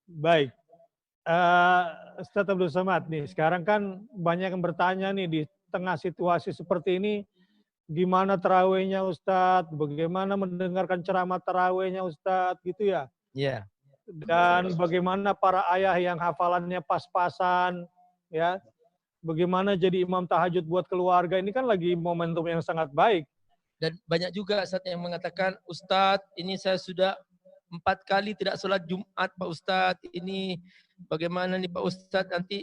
Baik. Ustadz Abdul Somad nih, sekarang kan banyak yang bertanya nih di tengah situasi seperti ini, gimana tarawihnya Ustadz, bagaimana mendengarkan ceramah tarawihnya Ustadz gitu ya. Ya. Dan bagaimana para ayah yang hafalannya pas-pasan, ya. Bagaimana jadi imam tahajud buat keluarga, ini kan lagi momentum yang sangat baik. Dan banyak juga Ustadz yang mengatakan, Ustadz ini saya sudah 4 kali tidak sholat Jumat Pak Ustadz, ini bagaimana nih Pak Ustadz, nanti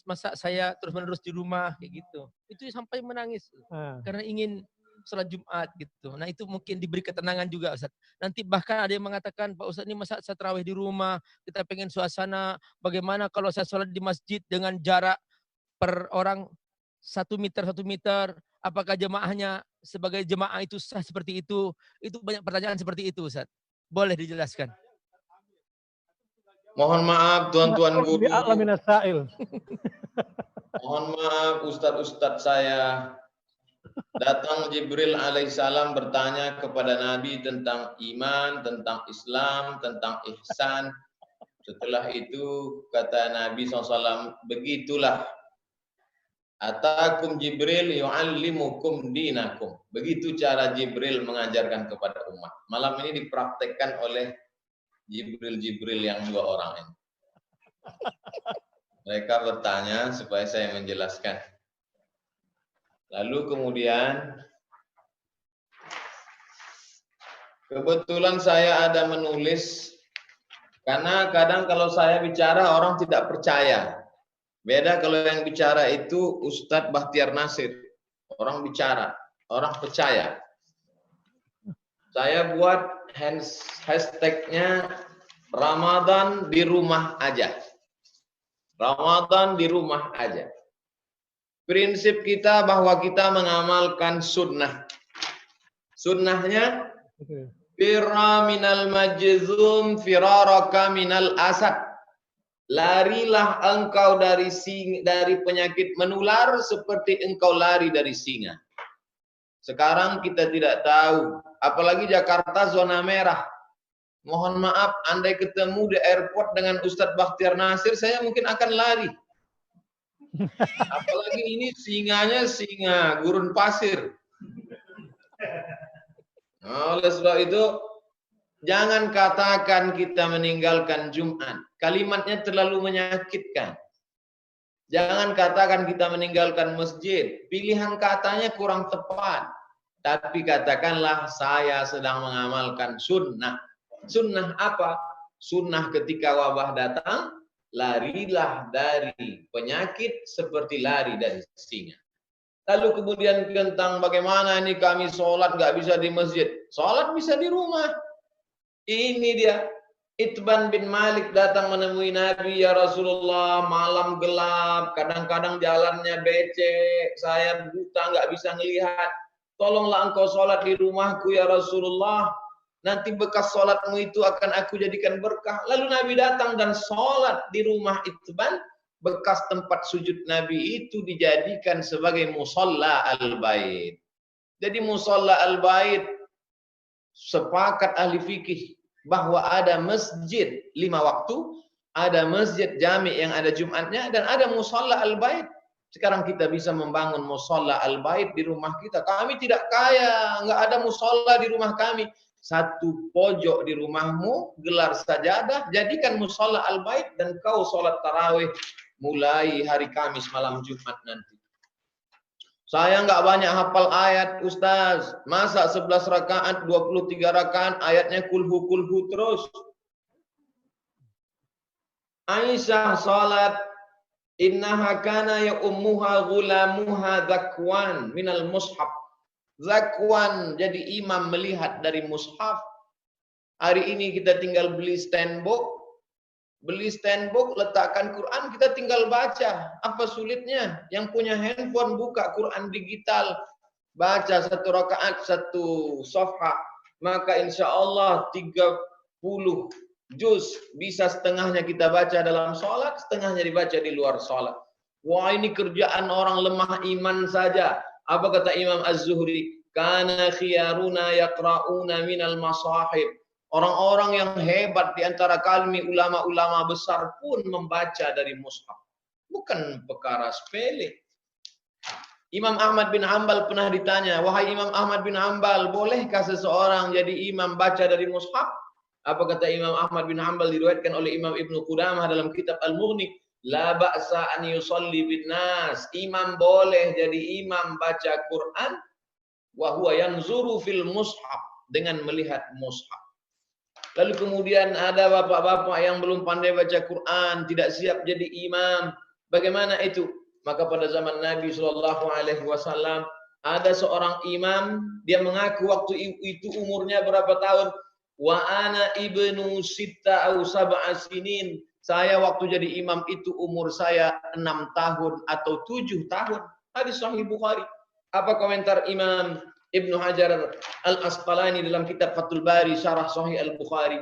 masa saya terus-menerus di rumah kayak gitu. Itu sampai menangis karena ingin sholat Jumat gitu. Nah itu mungkin diberi ketenangan juga Ustadz. Nanti bahkan ada yang mengatakan, Pak Ustadz ini masa saya tarawih di rumah, kita pengen suasana, bagaimana kalau saya sholat di masjid dengan jarak per orang 1 meter, apakah jemaahnya sebagai jemaah itu sah seperti itu? Itu banyak pertanyaan seperti itu Ustadz. Boleh dijelaskan? Mohon maaf tuan-tuan guru. Mohon maaf ustadz-ustadz saya. Datang Jibril alaihissalam bertanya kepada Nabi tentang iman, tentang Islam, tentang ihsan. Setelah itu kata Nabi SAW, begitulah. Atakum Jibril yu'allimukum dinakum. Begitu cara Jibril mengajarkan kepada umat. Malam ini dipraktekkan oleh Jibril yang 2 orang ini. Mereka bertanya supaya saya menjelaskan. Lalu kemudian kebetulan saya ada menulis, karena kadang kalau saya bicara orang tidak percaya. Beda kalau yang bicara itu Ustadz Bahtiar Nasir. Orang bicara, orang percaya. Saya buat hashtagnya Ramadan di rumah aja. Ramadan di rumah aja. Prinsip kita bahwa kita mengamalkan sunnah. Sunnahnya, firra minal majzum firaraka minal asad. Larilah engkau dari penyakit menular seperti engkau lari dari singa. Sekarang kita tidak tahu, apalagi Jakarta zona merah. Mohon maaf, andai ketemu di airport dengan Ustadz Bahtiar Nasir, saya mungkin akan lari. Apalagi ini singanya singa gurun pasir. Nah, oleh sebab itu, jangan katakan kita meninggalkan Jumat. Kalimatnya terlalu menyakitkan. Jangan katakan kita meninggalkan masjid. Pilihan katanya kurang tepat. Tapi katakanlah saya sedang mengamalkan sunnah. Sunnah apa? Sunnah ketika wabah datang, larilah dari penyakit seperti lari dari singa. Lalu kemudian tentang bagaimana ini kami sholat nggak bisa di masjid. Sholat bisa di rumah. Ini dia. Itban bin Malik datang menemui Nabi, ya Rasulullah, malam gelap, kadang-kadang jalannya becek, saya buta nggak bisa ngelihat. Tolonglah engkau sholat di rumahku ya Rasulullah. Nanti bekas sholatmu itu akan aku jadikan berkah. Lalu Nabi datang dan sholat di rumah Itban. Bekas tempat sujud Nabi itu dijadikan sebagai musalla al-bait. Jadi musalla al-bait, sepakat ahli fikih bahwa ada masjid 5 waktu, ada masjid jami yang ada Jumatnya, dan ada musalla al-bait. Sekarang kita bisa membangun musalla al-bait di rumah kita. Kami tidak kaya, nggak ada musalla di rumah kami. Satu pojok di rumahmu, gelar sajadah, jadikan musalla al-bait, dan kau sholat tarawih mulai hari Kamis malam Jumat nanti. Saya nggak banyak hafal ayat, Ustaz. Masa 11 rakaat, 23 rakaat, ayatnya kulhu terus. Aisyah salat, innaha kana ya ummuha gulamuha zakwan minal mushaf. Zakwan, jadi imam melihat dari mushaf. Hari ini kita tinggal beli stenbook. Beli stenbook, letakkan Quran, kita tinggal baca. Apa sulitnya? Yang punya handphone, buka Quran digital. Baca 1 rakaat, 1 safhah. Maka insya Allah 30 juz. Bisa setengahnya kita baca dalam sholat, setengahnya dibaca di luar sholat. Wah, ini kerjaan orang lemah iman saja. Apa kata Imam Az-Zuhri? Kana khiyaruna yaqra'una minal masahib. Orang-orang yang hebat di antara kami, ulama-ulama besar pun membaca dari mushaf. Bukan perkara sepele. Imam Ahmad bin Hanbal pernah ditanya, wahai Imam Ahmad bin Hanbal, bolehkah seseorang jadi imam baca dari mushaf? Apa kata Imam Ahmad bin Hanbal, diriwayatkan oleh Imam Ibnu Qudamah dalam kitab Al-Mughni, la ba'sa an yusalli bin nas. Imam boleh jadi imam baca Quran wa huwa yanzuru fil mushaf, dengan melihat mushaf. Lalu kemudian ada bapak-bapak yang belum pandai baca Quran, tidak siap jadi imam. Bagaimana itu? Maka pada zaman Nabi SAW ada seorang imam, dia mengaku waktu itu umurnya berapa tahun? Wa ana ibnu sitta au sab'a sinin. Saya waktu jadi imam itu umur saya 6 tahun atau 7 tahun. Hadis Sahih Bukhari. Apa komentar Imam Ibnu Hajar Al-Asqalani dalam kitab Fathul Bari Syarah Sahih Al-Bukhari?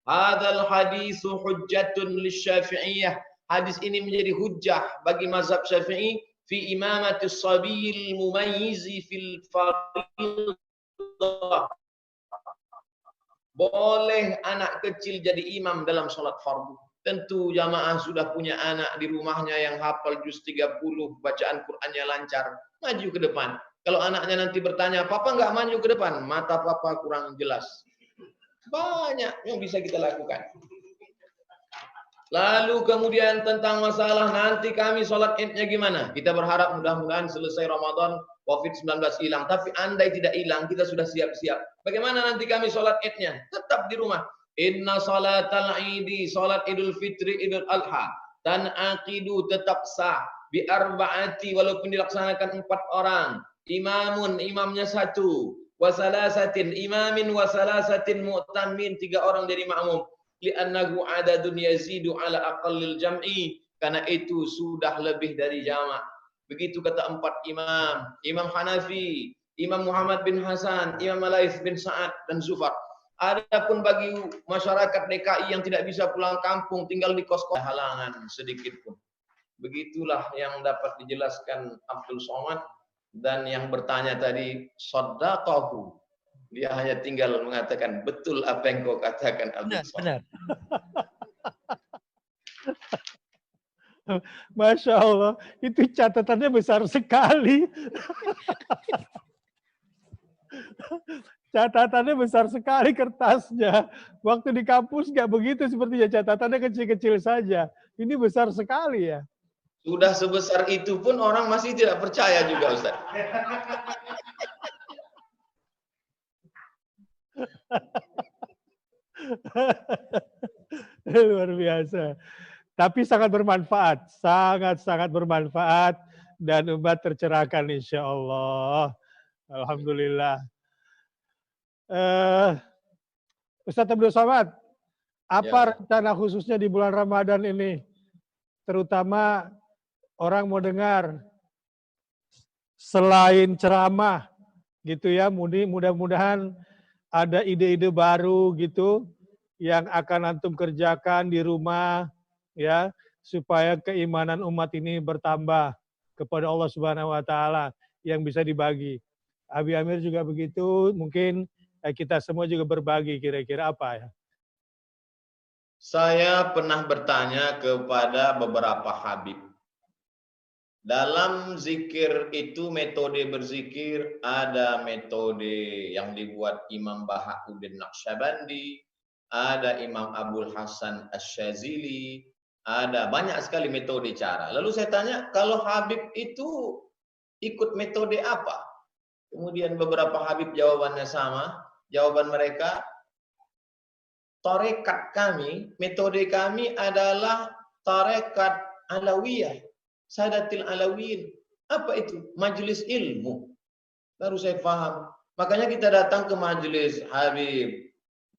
Hadzal haditsu hujjatun lisyafi'iyah. Hadis ini menjadi hujjah bagi mazhab Syafi'i fi imamati as-sabil mumayyizi fil fardh. Boleh anak kecil jadi imam dalam salat fardu. Tentu jamaah sudah punya anak di rumahnya yang hafal juz 30, bacaan Qur'annya lancar, maju ke depan. Kalau anaknya nanti bertanya, "Papa enggak maju ke depan?" Mata papa kurang jelas. Banyak yang bisa kita lakukan. Lalu kemudian tentang masalah nanti kami sholat Id-nya gimana? Kita berharap mudah-mudahan selesai Ramadan, COVID-19 hilang. Tapi andai tidak hilang, kita sudah siap-siap. Bagaimana nanti kami sholat Id-nya? Tetap di rumah. Inna salatal idi, sholat Idul Fitri, Idul Adha. Tan'aqidu, tetap sah. Bi arba'ati, walaupun dilaksanakan 4 orang. Imamun, imamnya 1. Wasalasatin, imamin wasalasatin mu'tamin, 3 orang jadi makmum. Li'annahu adadun yazidu ala aqallil jam'i, karena itu sudah lebih dari jamak. Begitu kata 4 imam, Imam Hanafi, Imam Muhammad bin Hasan, Imam Laits bin Sa'ad dan Zufar. Adapun bagi masyarakat DKI yang tidak bisa pulang kampung, tinggal di kos-kos, halangan sedikit pun. Begitulah yang dapat dijelaskan Abdul Somad. Dan yang bertanya tadi, shaddaqahu. Dia hanya tinggal mengatakan, betul apa yang kau katakan, Abdul Somad. Benar. Masya Allah, itu catatannya besar sekali. Catatannya besar sekali kertasnya. Waktu di kampus nggak begitu sepertinya, catatannya kecil-kecil saja. Ini besar sekali ya. Sudah sebesar itu pun orang masih tidak percaya juga, Ustaz. Luar biasa. Tapi sangat bermanfaat, sangat-sangat bermanfaat, dan umat tercerahkan insya Allah. Alhamdulillah. Ustadz Abdul Somad, apa rencana khususnya di bulan Ramadan ini? Terutama orang mau dengar selain ceramah gitu ya, mudah-mudahan ada ide-ide baru gitu yang akan antum kerjakan di rumah ya, supaya keimanan umat ini bertambah kepada Allah Subhanahu wa taala yang bisa dibagi. Abi Amir juga begitu, mungkin kita semua juga berbagi, kira-kira apa ya? Saya pernah bertanya kepada beberapa habib. Dalam zikir itu, metode berzikir, ada metode yang dibuat Imam Bahauddin Naqsyabandi, ada Imam Abdul Hasan Asy-Syadzili, ada banyak sekali metode cara. Lalu saya tanya, kalau habib itu ikut metode apa? Kemudian beberapa habib jawabannya sama. Jawaban mereka, tarekat kami, metode kami adalah tarekat Alawiyah, Sadatil Alawiyin. Apa itu? Majelis ilmu. Baru saya paham. Makanya kita datang ke majelis Habib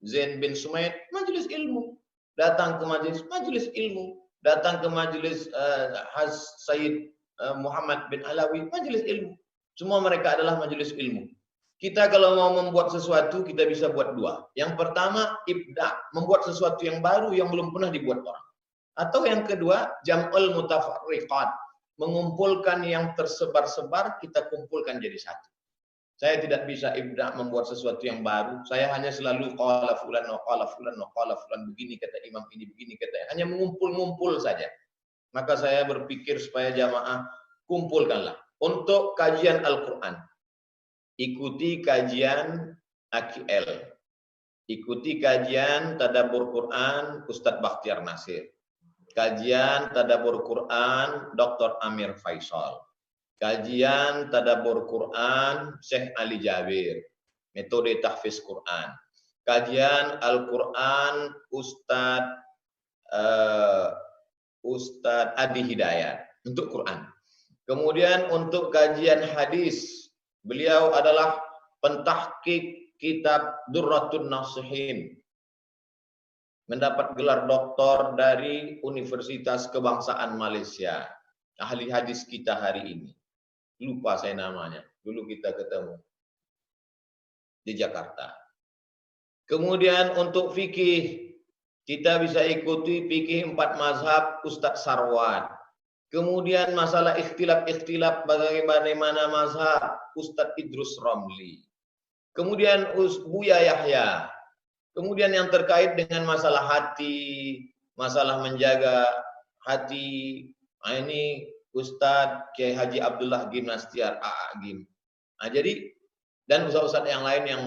Zain bin Sumaid, majelis ilmu. Datang ke majelis ilmu. Datang ke majelis Sayyid Muhammad bin Alawi, majelis ilmu. Semua mereka adalah majelis ilmu. Kita kalau mau membuat sesuatu, kita bisa buat 2. Yang pertama, ibda, membuat sesuatu yang baru yang belum pernah dibuat orang. Atau yang kedua, jam'ul mutafarriqat, mengumpulkan yang tersebar-sebar, kita kumpulkan jadi satu. Saya tidak bisa ibda membuat sesuatu yang baru. Saya hanya selalu qala fulan wa qala fulan wa qala fulan, begini kata imam ini, begini kata. Hanya mengumpul-ngumpul saja. Maka saya berpikir supaya jamaah kumpulkanlah untuk kajian Al-Qur'an. Ikuti kajian AQL. Ikuti kajian Tadabbur Quran Ustadz Bakhtiar Nasir. Kajian Tadabbur Quran Dr. Amir Faisal. Kajian Tadabbur Quran Syekh Ali Jabir. Metode tahfiz Quran. Kajian Al-Quran Ustadz Adi Hidayat untuk Quran. Kemudian untuk kajian hadis, beliau adalah pentahqiq kitab Durratun Nasihin. Mendapat gelar doktor dari Universitas Kebangsaan Malaysia. Ahli hadis kita hari ini. Lupa saya namanya. Dulu kita ketemu di Jakarta. Kemudian untuk fikih, kita bisa ikuti fikih 4 mazhab Ustadz Sarwan. Kemudian masalah ikhtilaf bagaimana mazhab Ustadz Idrus Romli. Kemudian Buya Yahya. Kemudian yang terkait dengan masalah hati, masalah menjaga hati, ini Ustadz Kiai Haji Abdullah Gimnastiar Gim. Nah, jadi dan ustadz-ustadz yang lain yang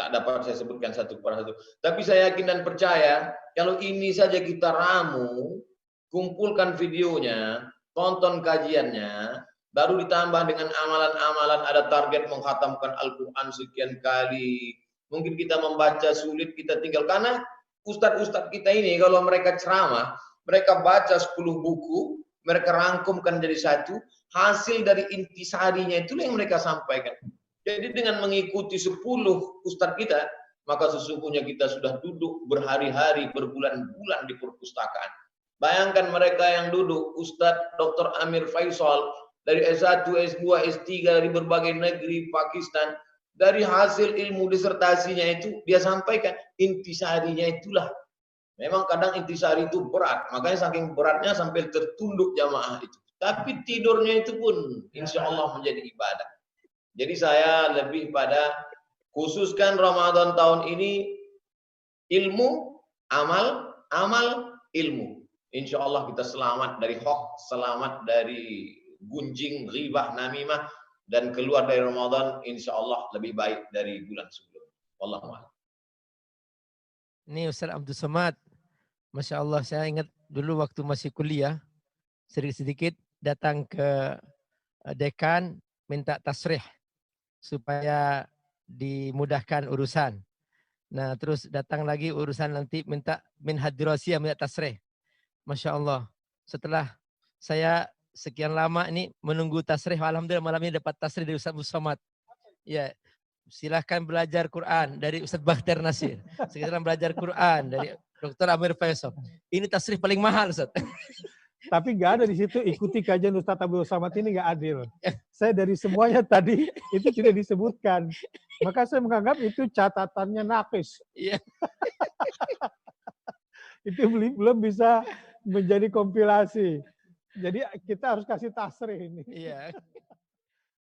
tak dapat saya sebutkan satu per satu. Tapi saya yakin dan percaya kalau ini saja kita ramu, kumpulkan videonya, tonton kajiannya, baru ditambah dengan amalan-amalan, ada target mengkhatamkan Al-Quran sekian kali. Mungkin kita membaca sulit, kita tinggal. Karena ustadz-ustadz kita ini kalau mereka ceramah, mereka baca 10 buku, mereka rangkumkan jadi satu, hasil dari intisarinya itulah yang mereka sampaikan. Jadi dengan mengikuti 10 ustadz kita, maka sesungguhnya kita sudah duduk berhari-hari, berbulan-bulan di perpustakaan. Bayangkan mereka yang duduk, Ustadz Dr. Amir Faisal, dari S1, S2, S3, dari berbagai negeri, Pakistan, dari hasil ilmu disertasinya itu, dia sampaikan, intisarinya itulah. Memang kadang intisari itu berat, makanya saking beratnya sampai tertunduk jamaah itu. Tapi tidurnya itu pun insya Allah menjadi ibadah. Jadi saya lebih pada khususkan Ramadan tahun ini ilmu, amal, amal, ilmu. Insya Allah kita selamat dari hoax, selamat dari gunjing, ghibah, namimah, dan keluar dari Ramadan insya Allah lebih baik dari bulan sebelumnya. Wallahu a'lam. Ini Ustaz Abdul Somad. Masya Allah, saya ingat dulu waktu masih kuliah, sedikit-sedikit datang ke dekan minta tasrih supaya dimudahkan urusan. Nah, terus datang lagi urusan nanti minta min hadirasiyah, minta tasrih. Masya Allah, setelah saya sekian lama ini menunggu tasrih, alhamdulillah malam ini dapat tasrih dari Ustaz Abdul Somad. Ya, silahkan belajar Quran dari Ustaz Bakhtiar Nasir. Silahkan belajar Quran dari Dr. Amir Faisal. Ini tasrih paling mahal, Ustaz. Tapi nggak ada di situ ikuti kajian Ustadz Abdul Somad ini nggak adil. Saya dari semuanya tadi itu tidak disebutkan. Maka saya menganggap itu catatannya naqis. Iya. Itu belum bisa menjadi kompilasi. Jadi kita harus kasih tasrih ini. Iya.